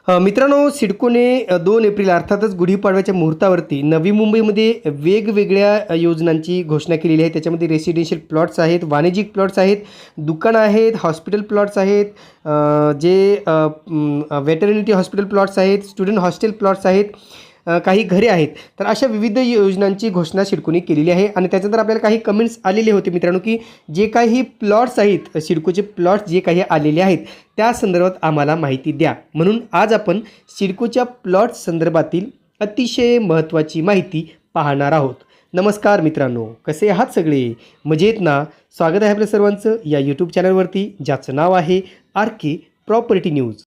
मित्रांनो, सिडकोने 2 एप्रिल अर्थातच गुढीपाडव्याच्या मुहूर्तावरती नवी मुंबईमध्ये वेगवेगळ्या योजनांची घोषणा केलेली आहे. त्याच्यामध्ये रेसिडेन्शियल प्लॉट्स आहेत, वाणिज्यिक प्लॉट्स आहेत, दुकानं आहेत, हॉस्पिटल प्लॉट्स आहेत, वेटर्निटी हॉस्पिटल प्लॉट्स आहेत, स्टुडंट हॉस्टेल प्लॉट्स आहेत, काही घरे आहेत. तर अशा विविध योजनांची घोषणा सिडकोने केलेली आहे आणि त्याच्यानंतर आपल्याला काही कमेंट्स आलेले होते मित्रांनो, की जे काही प्लॉट्स आहेत, सिडकोचे प्लॉट्स जे काही आलेले आहेत त्या संदर्भात आम्हाला माहिती द्या. म्हणून आज आपण सिडकोच्या प्लॉट संदर्भातील अतिशय महत्त्वाची माहिती पाहणार आहोत. नमस्कार मित्रांनो, कसे आहात सगळे? मजेत ना? स्वागत आहे आपल्या सर्वांचं या यूट्यूब चॅनलवरती, ज्याचं नाव आहे RK प्रॉपर्टी न्यूज.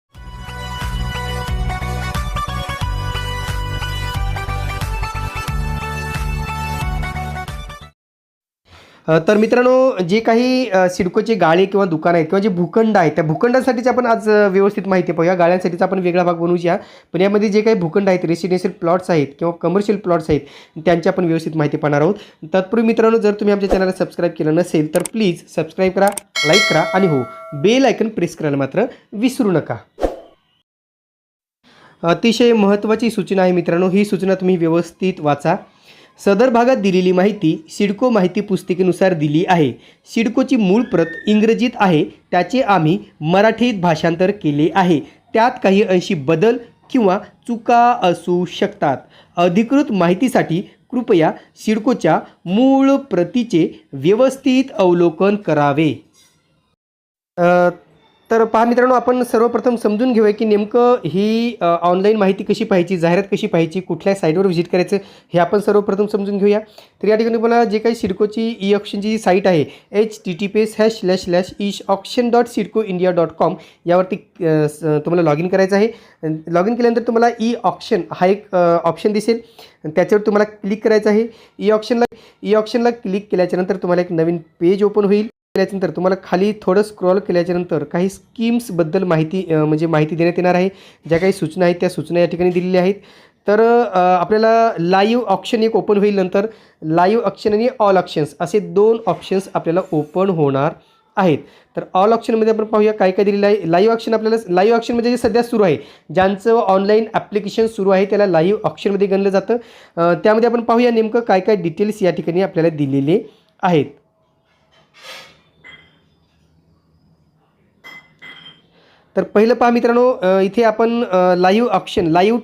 तर मित्रांनो, जे काही सिडकोचे गाळे किंवा दुकान आहेत किंवा जे भूखंड आहेत, त्या भूखंडासाठीच आपण आज व्यवस्थित माहिती पाहूया. गाळ्यांसाठीचा आपण वेगळा भाग बनवूया, पण यामध्ये जे काही भूखंड आहेत, रेसिडेन्शियल प्लॉट्स आहेत किंवा कमर्शियल प्लॉट्स आहेत, त्यांची आपण व्यवस्थित माहिती पाहणार आहोत. तत्पूर्वी मित्रांनो, जर तुम्ही आमच्या चॅनलला सबस्क्राईब केलं नसेल तर प्लीज सबस्क्राईब करा, लाईक करा आणि हो, बेल आयकन प्रेस करायला मात्र विसरू नका. अतिशय महत्त्वाची सूचना आहे मित्रांनो, ही सूचना तुम्ही व्यवस्थित वाचा. सदर भागात दिलेली माहिती सिडको माहिती पुस्तिकेनुसार दिली आहे. सिडकोची मूळ प्रत इंग्रजीत आहे, त्याचे आम्ही मराठीत भाषांतर केले आहे. त्यात काही अंशी बदल किंवा चुका असू शकतात. अधिकृत माहितीसाठी कृपया सिडकोच्या मूळ प्रतीचे व्यवस्थित अवलोकन करावे. तर पहा मित्रांनो, आपण सर्वप्रथम समजून घेऊया की नेमकं ही ऑनलाईन माहिती कशी पाहायची, जाहिरात कशी पाहायची, कुठल्या साईटवर व्हिजिट करायचं हे आपण सर्वप्रथम समजून घेऊया. तर या ठिकाणी मला जे काही सिडकोची ऑक्शनची साईट आहे https://eauction.sidcoindia.com यावरती तुम्हाला लॉग इन करायचं आहे. लॉग इन केल्यानंतर तुम्हाला ऑक्शन हा एक ऑप्शन दिसेल, त्याच्यावर तुम्हाला क्लिक करायचं आहे. ऑक्शनला क्लिक केल्याच्यानंतर तुम्हाला एक नवीन पेज ओपन होईल. केल्याच्यानंतर तुम्हाला खाली थोडं स्क्रॉल केल्याच्यानंतर काही स्कीम्सबद्दल माहिती माहिती देण्यात येणार आहे. ज्या काही सूचना आहेत त्या सूचना या ठिकाणी दिलेल्या आहेत. तर आपल्याला लाईव्ह ऑप्शन एक ओपन होईल. नंतर लाईव्ह ऑप्शन आणि ऑल ऑप्शन्स असे 2 ऑप्शन्स आपल्याला ओपन होणार आहेत. तर ऑल ऑप्शनमध्ये आपण पाहूया काय काय दिलेलं आहे. लाईव्ह ऑप्शन आपल्याला लाईव्ह ऑप्शन म्हणजे जे सध्या सुरू आहे, ज्यांचं ऑनलाईन ॲप्लिकेशन सुरू आहे त्याला लाईव्ह ऑप्शनमध्ये गणलं जातं. त्यामध्ये आपण पाहूया नेमकं काय काय डिटेल्स या ठिकाणी आपल्याला दिलेले आहेत. तर पहिलं पहा मित्रांनो, इथे आपण लाईव्ह ऑप्शन लाईव्ह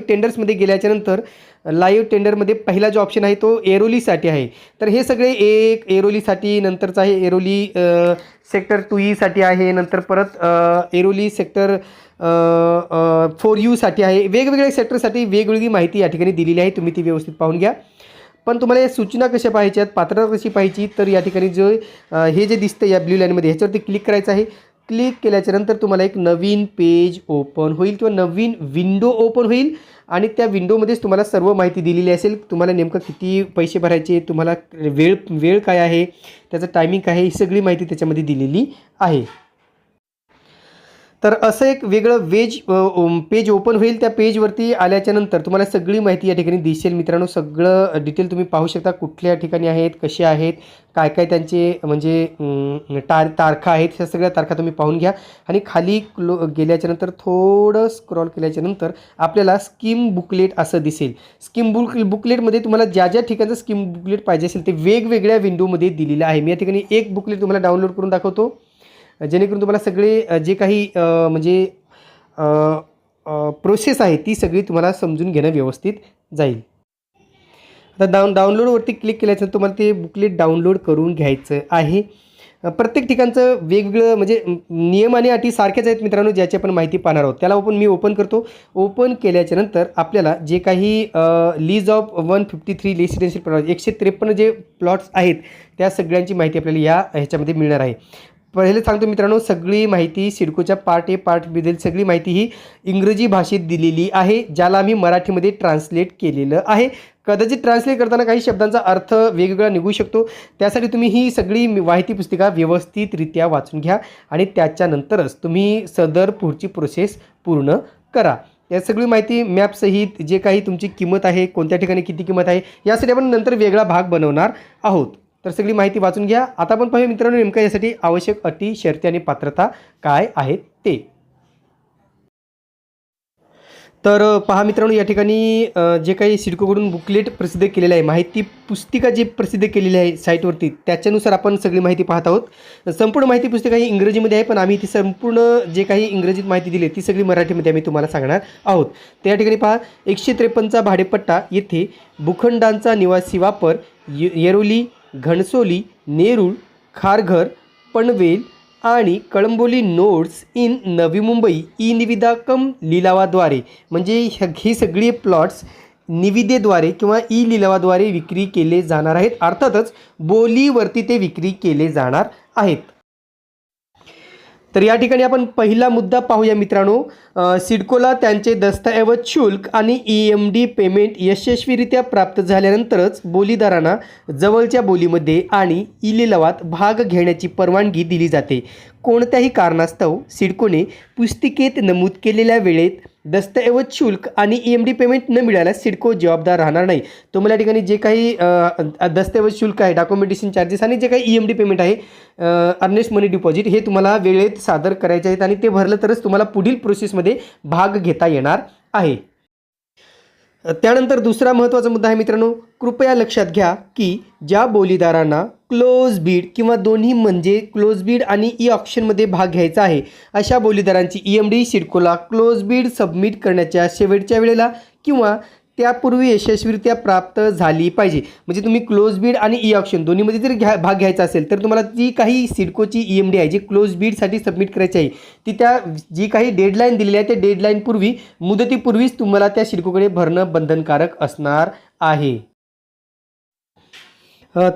टेंडर्समध्ये गेल्याच्यानंतर लाईव्ह टेंडरमध्ये पहिला जो ऑप्शन आहे तो एरोलीसाठी आहे. तर हे सगळे एक एरोलीसाठी, नंतरचं आहे एरोली सेक्टर 2E आहे, नंतर परत एरोली सेक्टर 4U आहे. वेगवेगळ्या सेक्टरसाठी वेगवेगळी माहिती या ठिकाणी दिलेली आहे, तुम्ही ती व्यवस्थित पाहून घ्या. पण तुम्हाला या सूचना कशा पाहायच्यात, पात्रता कशी पाहिजे, तर या ठिकाणी जो हे जे दिसतं या ब्ल्यू लाईनमध्ये ह्याच्यावरती क्लिक करायचं आहे. क्लिक केल्याच्यानंतर तुम्हाला एक नवीन पेज ओपन होईल किंवा नवीन विंडो ओपन होईल आणि त्या विंडोमध्येच तुम्हाला सर्व माहिती दिलेली असेल. तुम्हाला नेमकं किती पैसे भरायचे, तुम्हाला वेळ काय आहे, त्याचं टायमिंग काय आहे, ही सगळी माहिती त्याच्यामध्ये दिलेली आहे. तर असं एक वेगळं पेज ओपन होईल. त्या पेजवरती आल्याच्यानंतर तुम्हाला सगळी माहिती या ठिकाणी दिसेल मित्रांनो. सगळं डिटेल तुम्ही पाहू शकता, कुठल्या ठिकाणी आहेत, कसे आहेत, काय काय त्यांचे तारखा आहेत, ह्या सगळ्या तारखा तुम्ही पाहून घ्या. आणि खाली गेल्याच्यानंतर थोडं स्क्रॉल केल्याच्यानंतर आपल्याला स्कीम बुकलेट असं दिसेल. स्कीम बुकलेटमध्ये तुम्हाला ज्या ज्या ठिकाणचं स्कीम बुकलेट पाहिजे असेल ते वेगवेगळ्या विंडोमध्ये दिलेलं आहे. मी या ठिकाणी एक बुकलेट तुम्हाला डाउनलोड करून दाखवतो, जेणेकरून तुम्हाला सगळे जे काही प्रोसेस आहे ती सगळी तुम्हाला समजून घेणं व्यवस्थित जाईल. आता डाउनलोडवरती क्लिक केल्याचं तुम्हाला ते बुकलेट डाउनलोड करून घ्यायचं आहे. प्रत्येक ठिकाणचं वेगवेगळं नियम आणि अटी सारख्याच आहेत मित्रांनो, ज्याची आपण माहिती पाहणार आहोत. त्याला मी ओपन करतो. ओपन केल्याच्यानंतर आपल्याला जे काही लीज ऑफ 153 रेसिडेन्शियल प्लॉट 153 जे प्लॉट्स आहेत त्या सगळ्यांची माहिती आपल्याला या ह्याच्यामध्ये मिळणार आहे. पहिले सांगतो मित्रांनो, सगळी माहिती सिडकोच्या पार्ट ए पार्ट बीतील सगळी माहिती ही इंग्रजी भाषेत दिलेली आहे, ज्याला आम्ही मराठीमध्ये ट्रान्सलेट केलेलं आहे. कदाचित ट्रान्सलेट करताना काही शब्दांचा अर्थ वेगवेगळा निघू शकतो. त्यासाठी तुम्ही ही सगळी माहिती पुस्तिका व्यवस्थितरित्या वाचून घ्या आणि त्याच्यानंतरच तुम्ही सदर पुढची प्रोसेस पूर्ण करा. या सगळी माहिती मॅपसहित जे काही तुमची किंमत आहे, कोणत्या ठिकाणी किती किंमत आहे, यासाठी आपण नंतर वेगळा भाग बनवणार आहोत. तर सगळी माहिती वाचून घ्या. आता आपण पाहूया मित्रांनो, नेमकं यासाठी आवश्यक अटी, शर्ती आणि पात्रता काय आहेत ते. तर पहा मित्रांनो, या ठिकाणी जे काही सिडकोकडून बुकलेट प्रसिद्ध केलेलं आहे, माहिती पुस्तिका जी प्रसिद्ध केलेली आहे साईटवरती, त्याच्यानुसार आपण सगळी माहिती पाहत आहोत. संपूर्ण माहिती पुस्तिका ही इंग्रजीमध्ये आहे, पण आम्ही ती संपूर्ण जे काही इंग्रजीत माहिती दिली ती सगळी मराठीमध्ये आम्ही तुम्हाला सांगणार आहोत. तर या ठिकाणी पहा, 153चा भाडेपट्टा येथे भूखंडांचा निवासी वापर येरोली, घणसोली, नेरूळ, खारघर, पनवेल आणि Kalamboli nodes in Navi Mumbai E निविदा कम लिलावाद्वारे, म्हणजे ही सगळी प्लॉट्स निविदेद्वारे किंवा ई लिलावाद्वारे विक्री केले जाणार आहेत. अर्थातच बोलीवरती ते विक्री केले जाणार आहेत. तर या ठिकाणी आपण पहिला मुद्दा पाहूया मित्रांनो. सिडकोला त्यांचे दस्तऐवज शुल्क आणि EMD पेमेंट यशस्वीरित्या प्राप्त झाल्यानंतरच बोलीदारांना जवळच्या बोलीमध्ये आणि ई लिलावात भाग घेण्याची परवानगी दिली जाते. कोणत्याही कारणास्तव सिडकोने पुस्तिकेत नमूद केलेल्या वेळेत दस्तऐवज शुल्क आणि EMD पेमेंट न मिळाल्यास सिडको जबाबदार राहणार नाही. तुम्हाला या ठिकाणी जे काही दस्तऐवज शुल्क आहे, डॉक्युमेंटेशन चार्जेस आणि जे काही EMD पेमेंट आहे, अर्नेस्ट मनी डिपॉझिट, हे तुम्हाला वेळेत सादर करायचे आहेत आणि ते भरलं तरच तुम्हाला पुढील प्रोसेसमध्ये भाग घेता येणार आहे. त्यानंतर दुसरा महत्त्वाचा मुद्दा आहे मित्रांनो, कृपया लक्षात घ्या की ज्या बोलीदारांना क्लोज बीड किंवा दोन्ही म्हणजे क्लोज बीड आणि ई ऑक्शनमध्ये भाग घ्यायचा आहे, अशा बोलीदारांची EMD सिडकोला क्लोज बीड सबमिट करण्याच्या शेवटच्या वेळेला किंवा त्यापूर्वी यशस्वीरित्या प्राप्त झाली पाहिजे. म्हणजे तुम्ही क्लोज बीड आणि ई ऑक्शन दोन्हीमध्ये जर भाग घ्यायचा असेल तर तुम्हाला जी काही सिडकोची EMD आहे, जी क्लोज बीडसाठी सबमिट करायची आहे, ती त्या जी काही डेडलाईन दिलेली आहे त्या डेडलाईनपूर्वी, मुदतीपूर्वीच तुम्हाला त्या सिडकोकडे भरणं बंधनकारक असणार आहे.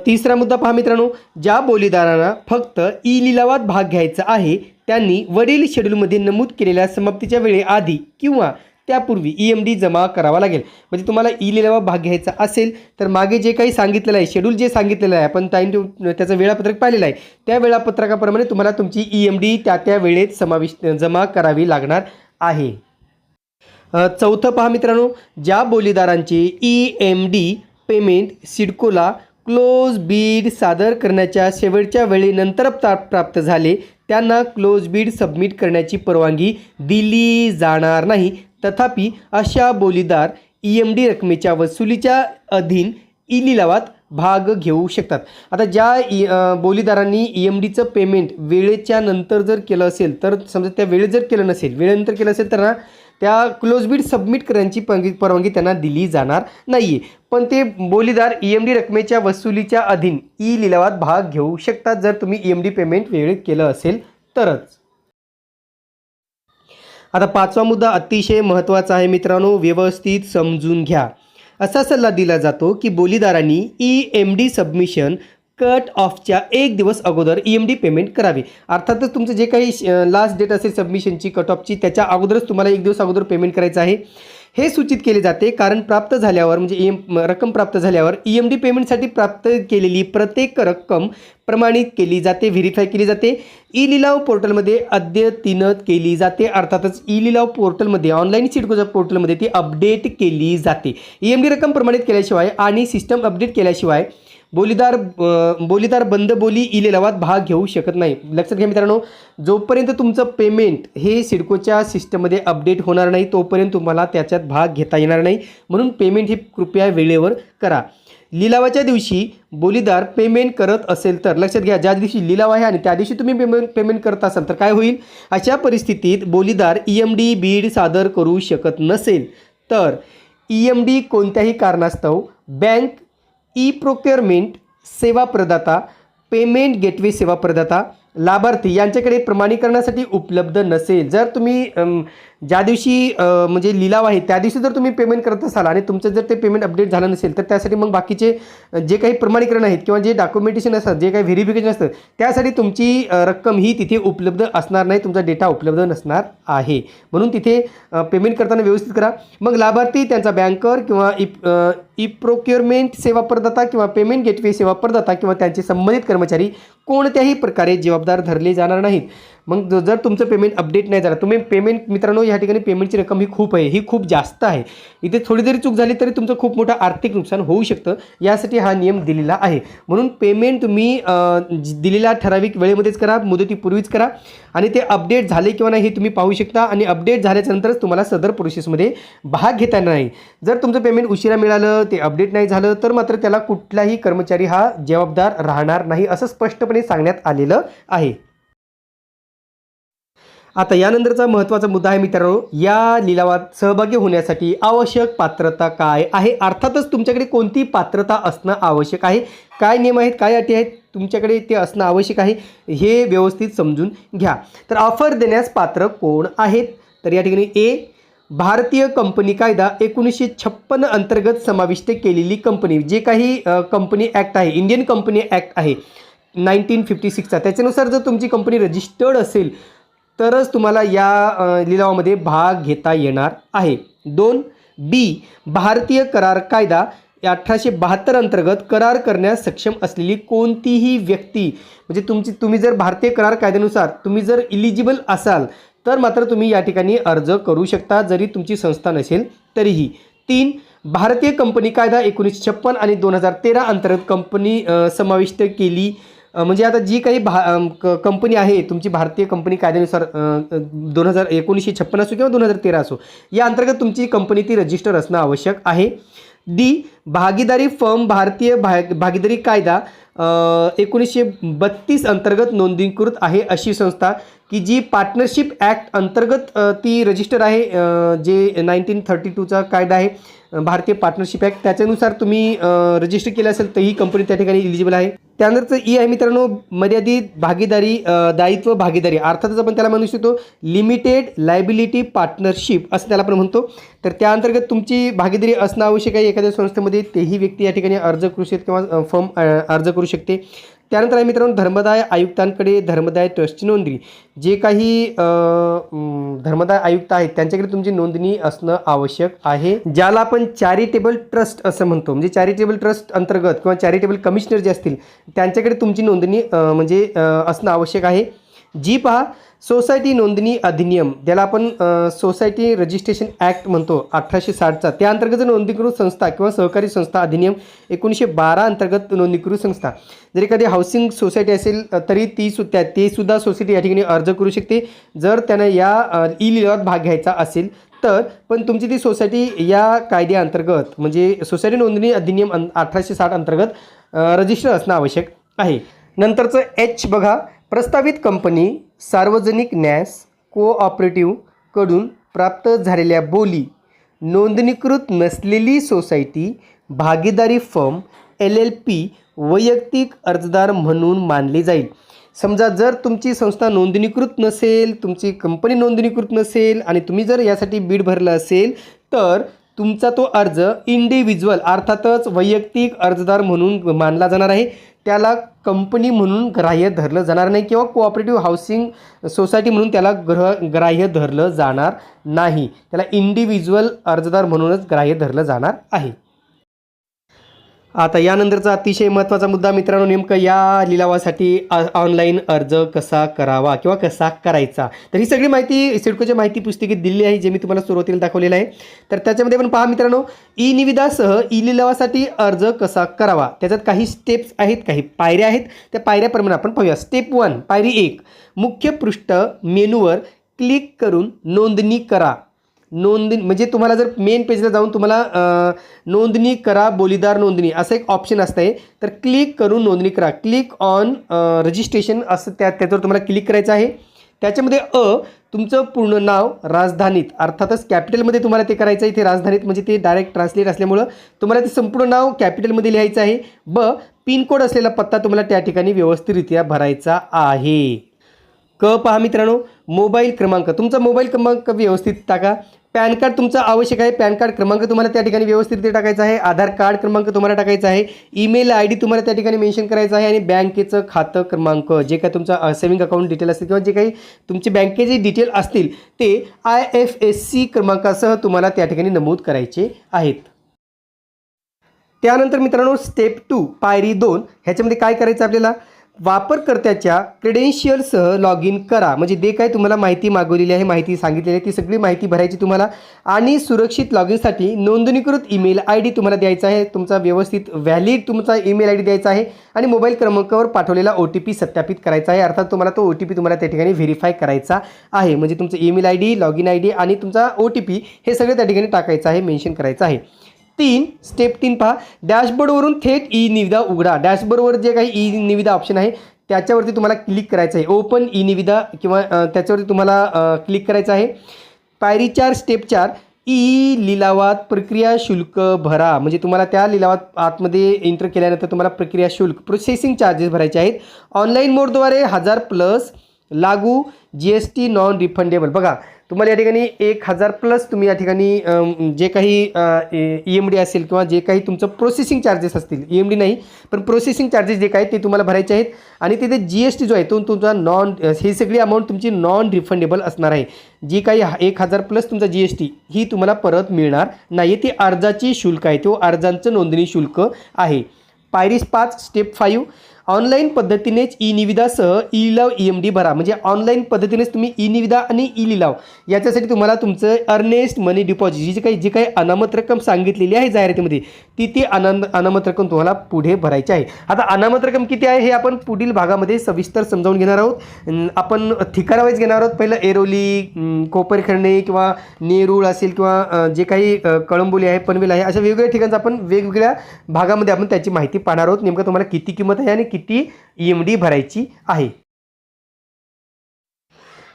तिसरा मुद्दा पहा मित्रांनो, ज्या बोलीदारांना फक्त ई लिलावात भाग घ्यायचा आहे त्यांनी वरील शेड्यूलमध्ये नमूद केलेल्या समाप्तीच्या वेळेआधी किंवा त्यापूर्वी EMD जमा करावा लागेल. म्हणजे तुम्हाला ई लिलावात भाग घ्यायचा असेल तर मागे जे काही सांगितलेलं आहे, शेड्यूल जे सांगितलेलं आहे, आपण त्याचं वेळापत्रक पाहिलेलं आहे, त्या वेळापत्रकाप्रमाणे तुम्हाला तुमची EMD त्या वेळेत जमा करावी लागणार आहे. चौथं पहा मित्रांनो, ज्या बोलीदारांचे EMD पेमेंट सिडकोला क्लोज बीड सादर करण्याच्या शेवटच्या वेळेनंतर प्राप्त झाले त्यांना क्लोज बीड सबमिट करण्याची परवानगी दिली जाणार नाही. तथापि अशा बोलीदार EMD रकमेच्या वसुलीच्या अधीन ई लिलावात भाग घेऊ शकतात. आता ज्या बोलीदारांनी EMDचं पेमेंट वेळेच्या नंतर जर केलं असेल, तर समजा त्या वेळेत जर केलं नसेल, वेळेनंतर केलं असेल तर ना त्या क्लोज बीड सबमिट करण्याची परवानगी त्यांना दिली जाणार नाही आहे. पण ते बोलीदार EMD रकमेच्या वसुलीच्या अधीन ई लिलावात भाग घेऊ शकतात जर तुम्ही EMD पेमेंट वेळेत केलं असेल तरच. आता पाचवा मुद्दा अतिशय महत्त्वाचा आहे मित्रांनो, व्यवस्थित समजून घ्या. असा सल्ला दिला जातो की बोलीदारांनी EMD सबमिशन कट ऑफच्या 1 दिवस अगोदर EMD पेमेंट करावे. अर्थातच तुमचं जे काही लास्ट डेट असेल सबमिशनची कट ऑफची, त्याच्या अगोदरच तुम्हाला 1 दिवस अगोदर पेमेंट करायचं आहे. हे सूचित केले जाते कारण प्राप्त झाल्यावर म्हणजे रक्कम प्राप्त झाल्यावर EMD पेमेंटसाठी प्राप्त केलेली प्रत्येक रक्कम प्रमाणित केली जाते, व्हेरीफाय केली जाते, ई लिलाव पोर्टलमध्ये अद्यतनित केली जाते. अर्थातच ई लिलाव पोर्टलमध्ये, ऑनलाईन सिडकोच्या पोर्टलमध्ये ती अपडेट केली जाते. EMD रक्कम प्रमाणित केल्याशिवाय आणि सिस्टम अपडेट केल्याशिवाय बोलीदार बंद बोली ई लिलावात भाग घेऊ शकत नाही. लक्षात घ्या मित्रांनो, जोपर्यंत तुमचं पेमेंट हे सिडकोच्या सिस्टममध्ये अपडेट होणार नाही तोपर्यंत तुम्हाला त्याच्यात भाग घेता येणार नाही. म्हणून पेमेंट हे कृपया वेळेवर करा. लिलावाच्या दिवशी बोलीदार पेमेंट करत असेल तर, लक्षात घ्या, ज्या दिवशी लिलाव आहे आणि त्या दिवशी तुम्ही पेमेंट करत असाल तर काय होईल, अशा परिस्थितीत बोलीदार EMD बीड सादर करू शकत नसेल तर EMD कोणत्याही कारणास्तव बँक, ई प्रोक्युअरमेंट सेवा प्रदाता, पेमेंट गेटवे सेवा प्रदाता, लाभार्थी यांच्याकडे प्रमाणीकरणासाठी उपलब्ध नसेल. जर तुम्ही ज्या दिवशी म्हणजे लिलाव आहे त्या दिवशी जर तुम्ही पेमेंट करत असाल आणि तुमचं जर ते पेमेंट अपडेट झालं नसेल तर त्यासाठी मग बाकीचे जे काही प्रमाणीकरण आहेत किंवा जे डॉक्युमेंटेशन असतात, जे काही व्हेरिफिकेशन असतं, त्यासाठी तुमची रक्कम ही तिथे उपलब्ध असणार नाही, तुमचा डेटा उपलब्ध नसणार आहे. म्हणून तिथे पेमेंट करताना व्यवस्थित करा. मग लाभार्थी, त्यांचा बँकर किंवा ई प्रोक्युअरमेंट सेवा प्रदाता किंवा पेमेंट गेटवे सेवा प्रदाता किंवा त्यांचे संबंधित कर्मचारी कोणत्याही प्रकारे जबाबदार धरले जाणार नाहीत. मग जर तुमचं पेमेंट अपडेट नाही झालं, तुम्ही पेमेंट मित्रांनो या ठिकाणी पेमेंटची रक्कम ही खूप आहे, ही खूप जास्त आहे. इथे थोडी जरी चूक झाली तरी तुमचं खूप मोठं आर्थिक नुकसान होऊ शकतं. यासाठी हा नियम दिलेला आहे. म्हणून पेमेंट तुम्ही दिलेल्या ठराविक वेळेमध्येच करा, मुदतीपूर्वीच करा. आणि ते अपडेट झाले किंवा नाही हे तुम्ही पाहू शकता आणि अपडेट झाल्यानंतरच तुम्हाला सदर प्रोसेसमध्ये भाग घेता येणार नाही. जर तुमचं पेमेंट उशिरा मिळालं, ते अपडेट नाही झालं तर मात्र त्याला कुठलाही कर्मचारी हा जबाबदार राहणार नाही असं स्पष्टपणे सांगण्यात आलेलं आहे. आता यानंतरचा महत्त्वाचा मुद्दा आहे मित्रांनो, या लिलावात सहभागी होण्यासाठी आवश्यक पात्रता काय आहे. अर्थातच तुमच्याकडे कोणती पात्रता असणं आवश्यक आहे, काय नियम आहेत, काय अटी आहेत, तुमच्याकडे ते असणं आवश्यक आहे हे व्यवस्थित समजून घ्या. तर ऑफर देण्यास पात्र कोण आहेत, तर या ठिकाणी ए, भारतीय कंपनी कायदा 1956 अंतर्गत समाविष्ट केलेली कंपनी, जे काही कंपनी ॲक्ट आहे, इंडियन कंपनी ॲक्ट आहे 1956चा, त्याच्यानुसार जर तुमची कंपनी रजिस्टर्ड असेल तरच तुम्हाला या लिलावामध्ये भाग घेता येणार आहे. 2 बी, भारतीय करार कायदा 1872 अंतर्गत करार करण्यास सक्षम असलेली कोणतीही व्यक्ती, म्हणजे तुम्ही जर भारतीय करार कायद्यानुसार तुम्ही जर इलिजिबल असाल तर मात्र तुम्ही या ठिकाणी अर्ज करू शकता, जरी तुमची संस्था नसेल तरीही. 3 भारतीय कंपनी कायदा 1956 आणि 2013 अंतर्गत कंपनी समाविष्ट केली, म्हणजे आता जी काही कंपनी आहे तुमची भारतीय कंपनी कायद्यानुसार 1956 असो किंवा 2013 असो, या अंतर्गत तुमची कंपनी ती रजिस्टर असणं आवश्यक आहे. डी, भागीदारी फर्म भारतीय भागीदारी कायदा 1932 अंतर्गत नोंदणीकृत आहे अशी संस्था की जी पार्टनरशिप ॲक्ट अंतर्गत ती रजिस्टर आहे, जे 1932चा कायदा आहे भारतीय पार्टनरशिप ॲक्ट, त्याच्यानुसार तुम्ही रजिस्टर केलं असेल तर ही कंपनी त्या ठिकाणी इलिजिबल आहे. त्यानंतरचं ई आहे मित्रांनो, मर्यादित भागीदारी दायित्व भागीदारी, अर्थातच आपण त्याला म्हणू शकतो लिमिटेड लायबिलिटी पार्टनरशिप असं त्याला आपण म्हणतो. तर त्या अंतर्गत तुमची भागीदारी असणं आवश्यक आहे एखाद्या संस्थेमध्ये, तेही व्यक्ती या ठिकाणी अर्ज करू शकते किंवा फर्म अर्ज करू शकते. त्यानंतर आहे मित्रांनो धर्मदाय आयुक्तांकडे धर्मदाय ट्रस्टची नोंदणी, जे काही धर्मदाय आयुक्त आहेत त्यांच्याकडे तुमची नोंदणी असणं आवश्यक आहे, ज्याला आपण चॅरिटेबल ट्रस्ट असं म्हणतो. म्हणजे चॅरिटेबल ट्रस्ट अंतर्गत किंवा चॅरिटेबल कमिशनर जे असतील त्यांच्याकडे तुमची नोंदणी असणं आवश्यक आहे. जी पहा, सोसायटी नोंदणी अधिनियम, ज्याला आपण सोसायटी रजिस्ट्रेशन ॲक्ट म्हणतो 1860चा, त्या अंतर्गत नोंदणीकृत संस्था किंवा सहकारी संस्था अधिनियम 1912 अंतर्गत नोंदणीकृत संस्था, जर एखादी हाऊसिंग सोसायटी असेल तरी ते सुद्धा सोसायटी या ठिकाणी अर्ज करू शकते जर त्यानं या ई लिलावात भाग घ्यायचा असेल तर. पण तुमची ती सोसायटी या कायद्याअंतर्गत म्हणजे सोसायटी नोंदणी अधिनियम 1860 अंतर्गत रजिस्टर असणं आवश्यक आहे. नंतरचं एच बघा, प्रस्तावित कंपनी सार्वजनिक न्यास कोऑपरेटिव्हकडून प्राप्त झालेल्या बोली, नोंदणीकृत नसलेली सोसायटी, भागीदारी फर्म, LLP वैयक्तिक अर्जदार म्हणून मानले जाईल. समजा जर तुमची संस्था नोंदणीकृत नसेल, तुमची कंपनी नोंदणीकृत नसेल आणि तुम्ही जर यासाठी बीड भरलं असेल तर तुमचा तो अर्ज इंडिव्हिज्युअल अर्थातच वैयक्तिक अर्जदार म्हणून मानला जाणार आहे, त्याला कंपनी म्हणून ग्राह्य धरलं जाणार नाही किंवा कोऑपरेटिव्ह हाऊसिंग सोसायटी म्हणून त्याला ग्राह्य धरलं जाणार नाही, त्याला इंडिव्हिज्युअल अर्जदार म्हणूनच ग्राह्य धरलं जाणार आहे. आता यानंतरचा अतिशय महत्त्वाचा मुद्दा मित्रांनो, नेमकं या लिलावासाठी ऑनलाईन अर्ज कसा करावा किंवा कसा करायचा. तर ही सगळी माहिती सिडकोच्या माहिती पुस्तिकेत दिली आहे, जे मी तुम्हाला सुरुवातीला दाखवलेलं आहे. तर त्याच्यामध्ये पण पहा मित्रांनो, ई निविदासह ई लिलावासाठी अर्ज कसा करावा, त्याच्यात काही स्टेप्स आहेत, काही पायऱ्या आहेत. त्या पायऱ्याप्रमाणे आपण पाहूया. स्टेप 1, पायरी 1, मुख्य पृष्ठ मेनूवर क्लिक करून नोंदणी करा. नोंदणी म्हणजे तुम्हाला जर मेन पेजला जाऊन तुम्हाला नोंदणी करा बोलीदार नोंदणी असं एक ऑप्शन असतं आहे, तर क्लिक करून नोंदणी करा, क्लिक ऑन रजिस्ट्रेशन असं त्याच्यावर तुम्हाला क्लिक करायचं आहे. त्याच्यामध्ये तुमचं पूर्ण नाव राजधानीत अर्थातच कॅपिटलमध्ये तुम्हाला ते करायचं आहे. इथे राजधानीत म्हणजे ते डायरेक्ट ट्रान्सलेट असल्यामुळं तुम्हाला ते संपूर्ण नाव कॅपिटलमध्ये लिहायचं आहे. पिनकोड असलेला पत्ता तुम्हाला त्या ठिकाणी व्यवस्थितरित्या भरायचा आहे. पहा मित्रांनो, मोबाईल क्रमांक, तुमचा मोबाईल क्रमांक व्यवस्थित टाका. पॅन कार्ड तुमचं आवश्यक आहे, पॅन कार्ड क्रमांक तुम्हाला त्या ठिकाणी व्यवस्थित टाकायचा आहे. आधार कार्ड क्रमांक तुम्हाला टाकायचा आहे. ईमेल ID तुम्हाला त्या ठिकाणी मेन्शन करायचं आहे. आणि बँकेचं खातं क्रमांक, जे काही तुमचा सेव्हिंग अकाउंट डिटेल असतील किंवा जे काही तुमचे बँकेचे डिटेल असतील ते IFSC क्रमांकासह तुम्हाला त्या ठिकाणी नमूद करायचे आहेत. त्यानंतर मित्रांनो स्टेप 2 पायरी 2 ह्याच्यामध्ये काय करायचं आपल्याला, वापरकर्त्याच्या क्रेडेन्शियलसह लॉग इन करा. म्हणजे जे काय तुम्हाला माहिती मागवलेली आहे, माहिती सांगितलेली आहे, ती सगळी माहिती भरायची तुम्हाला. आणि सुरक्षित लॉग इनसाठी नोंदणीकृत ईमेल ID तुम्हाला द्यायचा आहे. तुमचा व्यवस्थित व्हॅलिड तुमचा ईमेल ID द्यायचा आहे आणि मोबाईल क्रमांकावर पाठवलेला OTP सत्यापित करायचा आहे. अर्थात तुम्हाला तो OTP तुम्हाला त्या ठिकाणी व्हेरीफाय करायचा आहे. म्हणजे तुमचं email ID, log in ID आणि तुमचा OTP हे सगळं त्या ठिकाणी टाकायचं आहे, मेन्शन करायचं आहे. स्टेप 3 पहा, डॅशबोर्डवरून थेट ई निविदा उघडा. डॅशबोर्डवर जे काही ई निविदा ऑप्शन आहे त्याच्यावरती तुम्हाला क्लिक करायचं आहे. ओपन ई निविदा किंवा त्याच्यावरती तुम्हाला क्लिक करायचं आहे. पायरी 4 स्टेप 4, ई लिलावात प्रक्रिया शुल्क भरा. म्हणजे तुम्हाला त्या लिलावात आतमध्ये एंटर केल्यानंतर तुम्हाला प्रक्रिया शुल्क प्रोसेसिंग चार्जेस भरायचे आहेत. ऑनलाईन मोडद्वारे 1000+ लागू GST नॉन रिफंडेबल. बघा तुम्हाला या ठिकाणी 1000+ तुम्ही या ठिकाणी जे काही EMD असेल किंवा जे काही तुमचं प्रोसेसिंग चार्जेस असतील, EMD नाही पण प्रोसेसिंग चार्जेस जे काही ते तुम्हाला भरायचे आहेत. आणि तिथे GST जो आहे तो तुमचा ही सगळी अमाऊंट तुमची नॉन रिफंडेबल असणार आहे. जी काही 1000+ तुमचा GST ही तुम्हाला परत मिळणार नाही. ती अर्जाची शुल्क आहे, तो अर्जांचं नोंदणी शुल्क आहे. पायरी 5 स्टेप 5, ऑनलाईन पद्धतीनेच ई निविदासह ई लिलाव EMD भरा. म्हणजे ऑनलाईन पद्धतीनेच तुम्ही ई निविदा आणि ई लिलाव याच्यासाठी तुम्हाला तुमचं अर्नेस्ट मनी डिपॉझिट जी काही अनामत रक्कम सांगितलेली आहे जाहिरातीमध्ये ती अनामत रक्कम तुम्हाला पुढे भरायची आहे. आता अनामत रक्कम किती आहे हे आपण पुढील भागामध्ये सविस्तर समजावून घेणार आहोत. आपण ठिकाणावाईज घेणार आहोत. पहिलं एरोली, कोपरखैरणे किंवा नेरूळ असेल किंवा जे काही कळंबोली आहे, पनवेल आहे, अशा वेगवेगळ्या ठिकाणचं आपण वेगवेगळ्या भागामध्ये आपण त्याची माहिती पाहणार आहोत. नेमकं तुम्हाला किती किंमत आहे आणि किती EMD भरायची आहे.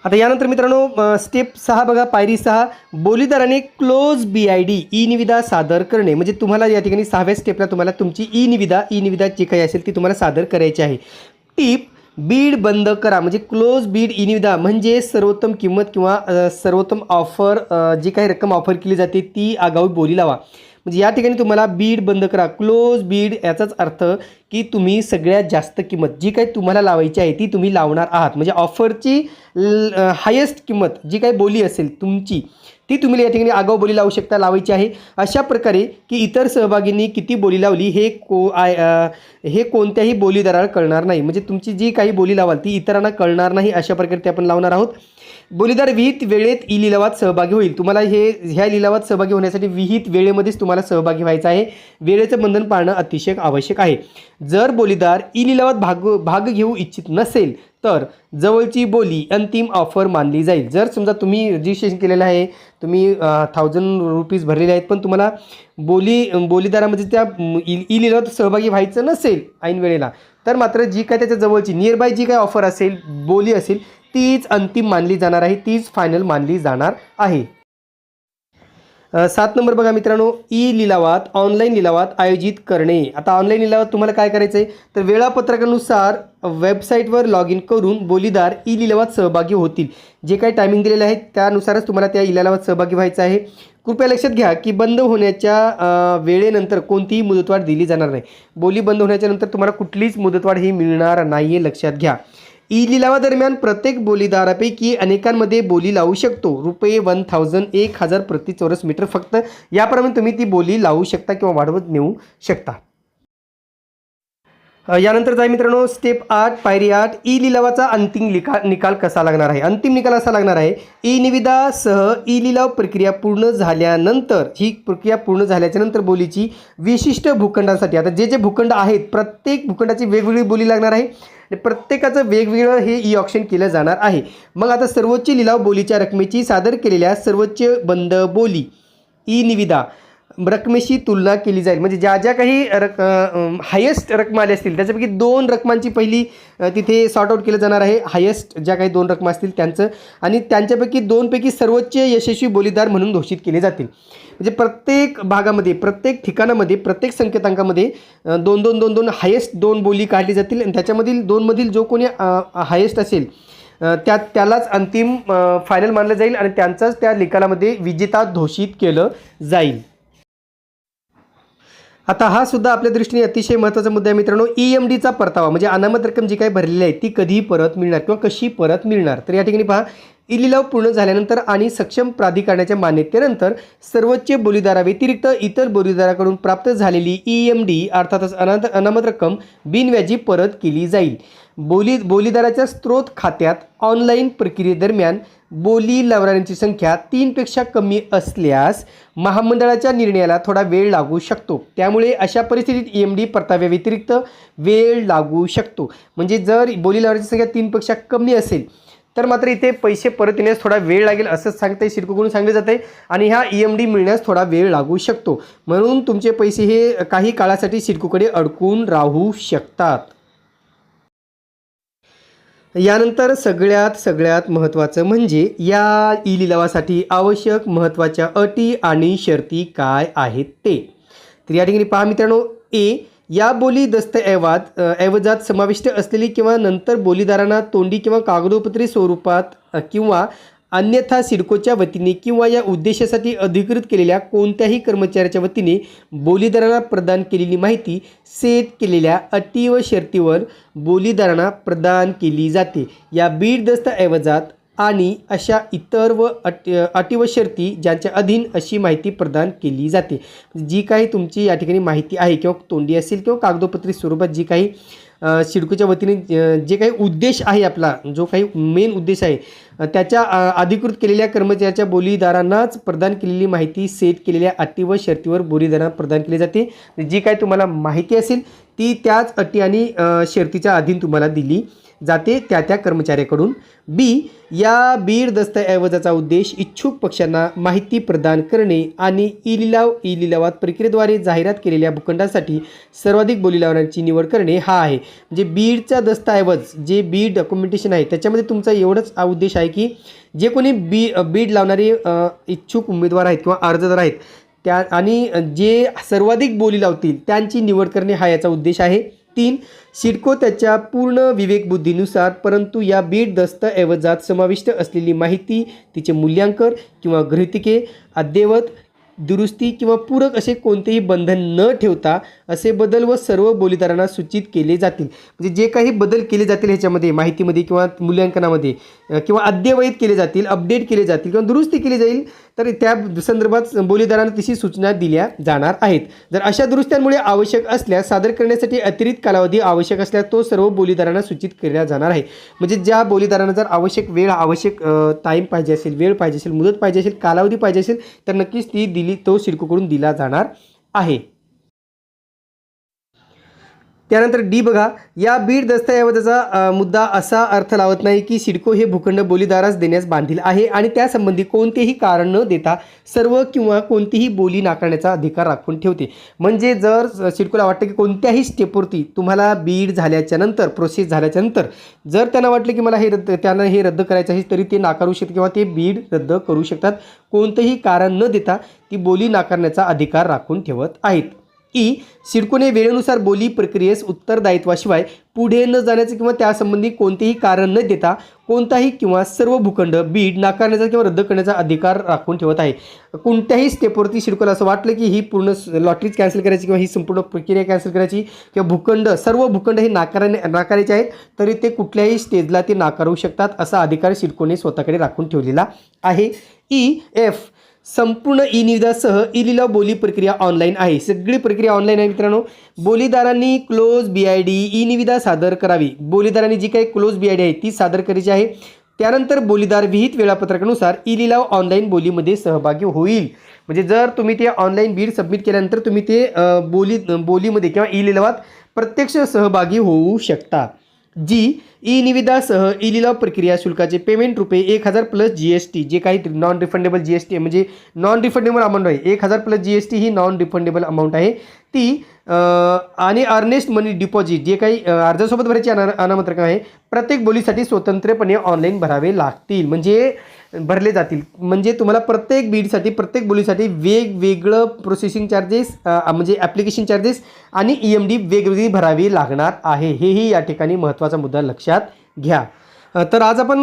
आता यानंतर मित्रांनो स्टेप 6 बघा, पायरी 6, बोलीदाराने क्लोज BID ई निविदा सादर करणे. म्हणजे तुम्हाला या ठिकाणी 6व्या स्टेपला तुम्हाला तुमची ई निविदा जी काही असेल ती तुम्हाला सादर करायची आहे. टिप, बीड बंद करा. म्हणजे क्लोज बीड ई निविदा म्हणजे सर्वोत्तम किंमत किंवा सर्वोत्तम ऑफर जी काही रक्कम ऑफर केली जाते ती आगाऊ बोली लावा. म्हणजे या ठिकाणी तुम्हाला बीड बंद करा, क्लोज बीड, याचाच अर्थ की तुम्ही सगळ्यात जास्त किंमत जी काही तुम्हाला लावायची आहे ती तुम्ही लावणार आहात. म्हणजे ऑफरची हायेस्ट किंमत जी काही बोली असेल तुमची ती तुम्ही या ठिकाणी आगाऊ बोली लावायची आहे. अशा प्रकारे की इतर सहभागींनी किती बोली लावली हे कोणत्याही बोलीदाराला कळणार नाही. म्हणजे तुमची जी काही बोली लावाल ती इतरांना कळणार नाही, अशा प्रकारे ते आपण लावणार आहोत. बोलीदार विहित वेळेत ई लिलावात सहभागी होईल. तुम्हाला ह्या लिलावात सहभागी होण्यासाठी विहित वेळेमध्येच तुम्हाला सहभागी व्हायचं आहे. वेळेचं बंधन पाळणं अतिशय आवश्यक आहे. जर बोलीदार ई लिलावात भाग घेऊ इच्छित नसेल तर जवळची बोली अंतिम ऑफर मानली जाईल. जर समजा तुम्ही रजिस्ट्रेशन केलेलं आहे, तुम्ही 1000 रुपीज भरलेले आहेत, पण तुम्हाला बोलीदारामध्ये त्या ई लिलावात सहभागी व्हायचं नसेल ऐन वेळेला, तर मात्र जी काय त्याच्या जवळची नियरबाय जी काय ऑफर असेल, बोली असेल, तीच अंतिम मानली जाणार आहे, तीच फायनल मानली जाणार आहे. 7 नंबर बघा मित्रांनो, ई लिलावात ऑनलाईन लिलावात आयोजित करणे. आता ऑनलाईन लिलावात तुम्हाला काय करायचं आहे तर वेळापत्रकानुसार वेबसाईटवर लॉग इन करून बोलीदार ई लिलावात सहभागी होतील. जे काही टायमिंग दिलेलं आहे त्यानुसारच तुम्हाला त्या ई लिलावात सहभागी व्हायचं आहे. कृपया लक्षात घ्या की बंद होण्याच्या वेळेनंतर कोणतीही मुदतवाढ दिली जाणार नाही. बोली बंद होण्याच्या नंतर तुम्हाला कुठलीच मुदतवाढ ही मिळणार नाही आहे, लक्षात घ्या. ई लिलावादरम्यान प्रत्येक बोलीदारापैकी अनेकांमध्ये बोली लावू शकतो. रुपये 1000 प्रति चौरस मीटर, फक्त याप्रमाणे तुम्ही ती बोली लावू शकता किंवा वाढवत नेऊ शकता. यानंतर जाय मित्रांनो स्टेप 8 पायरी 8, ई लिलावाचा अंतिम निकाल कसा लागणार आहे. अंतिम निकाल असा लागणार आहे, ई निविदासह ई लिलाव प्रक्रिया पूर्ण झाल्यानंतर, ही प्रक्रिया पूर्ण झाल्याच्या नंतर बोलीची विशिष्ट भूखंडांसाठी, आता जे भूखंड आहेत प्रत्येक भूखंडाची वेगवेगळी बोली लागणार आहे. प्रत्येकाचं वेगवेगळं हे ई ऑक्शन केलं जाणार आहे. मग आता सर्वोच्च लिलाव बोलीच्या रकमेची सादर केलेल्या सर्वोच्च बंद बोली ई निविदा रकमेशी तुलना केली जाईल. म्हणजे ज्या ज्या काही हायेस्ट रकमा आल्या असतील त्याच्यापैकी 2 रकमांची पहिली तिथे सॉर्ट आउट केलं जाणार आहे. हायेस्ट ज्या काही 2 रकमा असतील त्यांचं, आणि त्यांच्यापैकी 2 पैकी सर्वोच्च यशस्वी बोलीदार म्हणून घोषित केले जातील. म्हणजे प्रत्येक भागामध्ये, प्रत्येक ठिकाणामध्ये, प्रत्येक संकेतांकामध्ये 2 हायेस्ट 2 बोली काढली जातील आणि त्याच्यामधील 2 मधील जो कोणी हायेस्ट असेल त्यालाच अंतिम फायनल मानलं जाईल आणि त्यांचाच त्या निकालामध्ये विजेता घोषित केलं जाईल. आता हा सुद्धा आपल्या दृष्टीने अतिशय महत्त्वाचा मुद्दा आहे मित्रांनो. EMDचा परतावा म्हणजे अनामत रक्कम जी काही भरलेली आहे ती कधी परत मिळणार किंवा कशी परत मिळणार. तर या ठिकाणी पहा, ई लिलाव पूर्ण झाल्यानंतर आणि सक्षम प्राधिकरणाच्या मान्यतेनंतर सर्वोच्च बोलीदाराव्यतिरिक्त इतर बोलीदाराकडून प्राप्त झालेली EMD अर्थातच अनामत रक्कम बिनव्याजी परत केली जाईल. बोलीदाराच्या स्त्रोत खात्यात ऑनलाईन प्रक्रियेदरम्यान बोली लावणाऱ्यांची संख्या 3पेक्षा कमी असल्यास महामंडळाच्या निर्णयाला थोडा वेळ लागू शकतो. त्यामुळे अशा परिस्थितीत EMD परताव्याव्यतिरिक्त वेळ लागू शकतो. म्हणजे जर बोली लावण्याची संख्या 3पेक्षा कमी असेल तर मात्र इथे पैसे परत येण्यास थोडा वेळ लागेल असंच सांगते सिडकोकडून सांगितले जाते आणि ह्या EMD मिळण्यास थोडा वेळ लागू शकतो. म्हणून तुमचे पैसे हे काही काळासाठी सिडकोकडे अडकून राहू शकतात. यानंतर सगळ्यात महत्त्वाचं म्हणजे या ई लिलावासाठी आवश्यक महत्त्वाच्या अटी आणि शर्ती काय आहेत ते. तर या ठिकाणी पहा मित्रांनो, या बोली ऐवजात समाविष्ट असलेली किंवा नंतर बोलीदारांना तोंडी किंवा कागदोपत्री स्वरूपात किंवा अन्यथा सिडकोच्या वतीने किंवा या उद्देशासाठी अधिकृत केलेल्या कोणत्याही कर्मचाऱ्याच्या वतीने बोलीदारांना प्रदान केलेली माहिती सेट केलेल्या अटी व शर्तीवर बोलीदारांना प्रदान केली जाते. या बीड दस्तऐवजात आणि अशा इतर अटी व शर्ती ज्यांच्या अधीन अशी माहिती प्रदान केली जाते. जी काही तुमची या ठिकाणी माहिती आहे किंवा तोंडी असेल किंवा कागदोपत्री स्वरूपात जी काही सिडकोच्या वतीने जे काही उद्देश आहे, आपला जो काही मेन उद्देश आहे त्याच्या अधिकृत केलेल्या कर्मचाऱ्याच्या बोलीदारांनाच प्रदान केलेली माहिती सेट केलेल्या अटी व शर्तीवर बोलीदारांना प्रदान केली जाते. जी काही तुम्हाला माहिती असेल ती त्याच अटी आणि शर्तीच्या अधीन तुम्हाला दिली जाते त्या कर्मचाऱ्याकडून. या बीड दस्तऐवजाचा उद्देश इच्छुक पक्षांना माहिती प्रदान करणे आणि ई लिलावात प्रक्रियेद्वारे जाहिरात केलेल्या भूखंडांसाठी सर्वाधिक बोली लावण्याची निवड करणे हा आहे. म्हणजे बीडचा दस्तऐवज जे बीड डॉक्युमेंटेशन आहे त्याच्यामध्ये तुमचा एवढंच उद्देश आहे की जे कोणी बीड लावणारे इच्छुक उमेदवार आहेत किंवा अर्जदार आहेत त्या आणि जे सर्वाधिक बोली लावतील त्यांची निवड करणे हा याचा उद्देश आहे. 3. सिडको त्याच्या पूर्ण विवेकबुद्धीनुसार परंतु या बीड दस्तऐवजात समाविष्ट असलेली माहिती, तिचे मूल्यांकन किंवा गृहीतके, अद्ययावत, दुरुस्ती किंवा पूरक असे कोणतेही बंधन न ठेवता असे बदल व सर्व बोलीदारांना सूचित केले जातील. म्हणजे जे काही बदल केले जातील ह्याच्यामध्ये माहितीमध्ये किंवा मूल्यांकनामध्ये किंवा अद्ययावत केले जातील, अपडेट केले जातील किंवा दुरुस्ती केली जाईल तर त्या संदर्भात बोलीदारांना तशी सूचना दिल्या जाणार आहेत. जर अशा दुरुस्त्यांमुळे आवश्यक असल्यास सादर करण्यासाठी अतिरिक्त कालावधी आवश्यक असल्यास तो सर्व बोलीदारांना सूचित केला जाणार आहे. म्हणजे ज्या बोलीदारांना जर आवश्यक टाईम पाहिजे असेल, वेळ पाहिजे असेल, मुदत पाहिजे असेल, कालावधी पाहिजे असेल तर नक्कीच ती तो सिडकोकडून दिला जाणार आहे. त्यानंतर बघा, या बीड दस्तऐवजाचा मुद्दा असा अर्थ लावत नाही की सिडको हे भूखंड बोलीदारास देण्यास बांधील आहे आणि त्यासंबंधी कोणतेही कारण न देता सर्व किंवा कोणतीही बोली नाकारण्याचा अधिकार राखून ठेवते. म्हणजे जर सिडकोला वाटतं की कोणत्याही स्टेपवरती तुम्हाला बीड झाल्याच्या नंतर, प्रोसेस झाल्याच्या नंतर जर त्यांना वाटलं की मला त्यांना हे रद्द करायचं आहे तरी ते नाकारू शकतात किंवा ते बीड रद्द करू शकतात. कोणतेही कारण न देता ती बोली नाकारण्याचा अधिकार राखून ठेवत आहेत. सिडकोने वेळेनुसार बोली प्रक्रियेस उत्तरदायित्वाशिवाय पुढे न जाण्याचे किंवा त्यासंबंधी कोणतेही कारण न देता कोणताही किंवा सर्व भूखंड बीड नाकारण्याचा किंवा रद्द करण्याचा अधिकार राखून ठेवत आहे. कोणत्याही स्टेपवरती सिडकोला असं वाटलं की ही पूर्ण लॉटरीज कॅन्सल करायची किंवा ही संपूर्ण प्रक्रिया कॅन्सल करायची किंवा सर्व भूखंड हे नाकारायचे आहेत तरी ते कुठल्याही स्टेजला ते नाकारू शकतात असा अधिकार सिडकोने स्वतःकडे राखून ठेवलेला आहे. संपूर्ण ई निविदासह ई लिलाव बोली प्रक्रिया ऑनलाईन आहे. सगळी प्रक्रिया ऑनलाईन आहे मित्रांनो. बोलीदारांनी क्लोज BID ई निविदा सादर करावी. बोलीदारांनी जी काही क्लोज BID आहे ती सादर करायची आहे. त्यानंतर बोलीदार विहित वेळापत्रकानुसार ई लिलाव ऑनलाईन बोलीमध्ये सहभागी होईल. म्हणजे जर तुम्ही ते ऑनलाईन बीड सबमिट केल्यानंतर तुम्ही ते बोलीमध्ये किंवा ई लिलावात प्रत्यक्ष सहभागी होऊ शकता. ई निविदासह ई लिलाव प्रक्रिया शुल्काचे पेमेंट रुपये 1000 प्लस GST, जे काही नॉन रिफंडेबल GST म्हणजे नॉन रिफंडेबल अमाऊंट आहे. 1000 प्लस GST ही नॉन रिफंडेबल अमाऊंट आहे ती. आणि अर्नेस्ट मनी डिपॉझिट जे काही अर्जासोबत भरायची अनामत रक्कम आहे प्रत्येक बोलीसाठी स्वतंत्रपणे ऑनलाईन भरावे लागतील. म्हणजे भरले जातील. म्हणजे तुम्हाला प्रत्येक बीडसाठी, प्रत्येक बोलीसाठी वेगवेगळं प्रोसेसिंग चार्जेस म्हणजे ॲप्लिकेशन चार्जेस आणि EMD वेगवेगळी भरावी लागणार आहे. हेही या ठिकाणी महत्त्वाचा मुद्दा लक्षात घ्या. तर आज आपण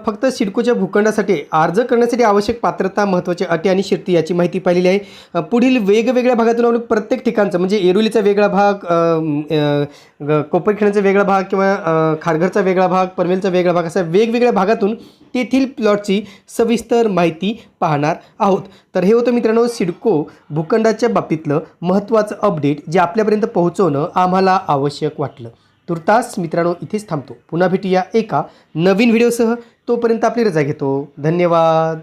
फक्त सिडकोच्या भूखंडासाठी अर्ज करण्यासाठी आवश्यक पात्रता, महत्त्वाची अटी आणि शर्ती याची माहिती पाहिलेली आहे. पुढील वेगवेगळ्या भागातून आपण प्रत्येक ठिकाणचं म्हणजे एरोलीचा वेगळा भाग, कोपरखिंडचा वेगळा भाग किंवा खारघरचा वेगळा भाग, पनवेलचा वेगळा भाग असा वेगवेगळ्या भागातून तेथील प्लॉटची सविस्तर माहिती पाहणार आहोत. तर हे होतं मित्रांनो सिडको भूखंडाच्या बाबतीतलं महत्त्वाचं अपडेट जे आपल्यापर्यंत पोहोचवणं आम्हाला आवश्यक वाटलं. तुर्तास मित्रांनो इथेच थांबतो. पुन्हा भेटूया एका नवीन व्हिडिओसह. तोपर्यंत आपली रजा घेतो. धन्यवाद.